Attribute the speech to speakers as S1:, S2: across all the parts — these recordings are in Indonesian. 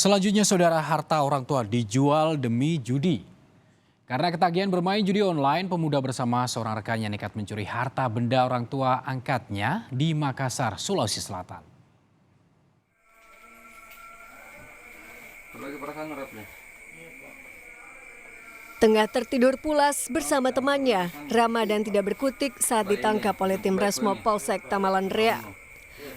S1: Selanjutnya, saudara, harta orang tua dijual demi judi. Karena ketagihan bermain judi online, pemuda bersama seorang rekannya nekat mencuri harta benda orang tua angkatnya di Makassar, Sulawesi Selatan.
S2: Tengah tertidur pulas bersama temannya, Ramadan tidak berkutik saat ditangkap oleh tim Resmo Polsek Tamalan Rea.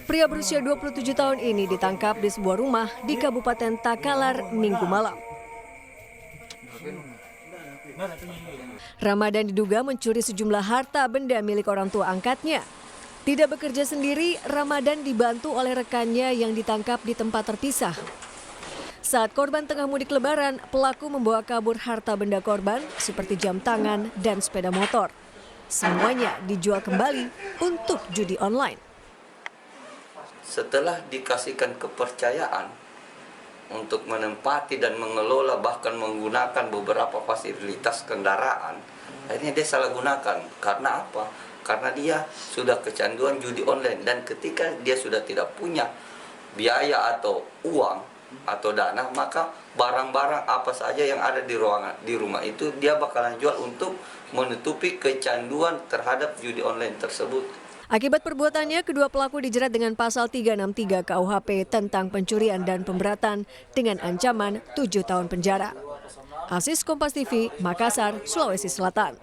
S2: Pria berusia 27 tahun ini ditangkap di sebuah rumah di Kabupaten Takalar Minggu malam. Ramadan diduga mencuri sejumlah harta benda milik orang tua angkatnya. Tidak bekerja sendiri, Ramadan dibantu oleh rekannya yang ditangkap di tempat terpisah. Saat korban tengah mudik lebaran, pelaku membawa kabur harta benda korban seperti jam tangan dan sepeda motor. Semuanya dijual kembali untuk judi online.
S3: Setelah dikasihkan kepercayaan untuk menempati dan mengelola bahkan menggunakan beberapa fasilitas kendaraan, akhirnya dia salah gunakan. Karena apa? Karena dia sudah kecanduan judi online, dan ketika dia sudah tidak punya biaya atau uang atau dana, maka barang-barang apa saja yang ada di rumah itu dia bakalan jual untuk menutupi kecanduan terhadap judi online tersebut.
S2: Akibat perbuatannya, kedua pelaku dijerat dengan pasal 363 KUHP tentang pencurian dan pemberatan dengan ancaman 7 tahun penjara. Asis Kompas TV, Makassar, Sulawesi Selatan.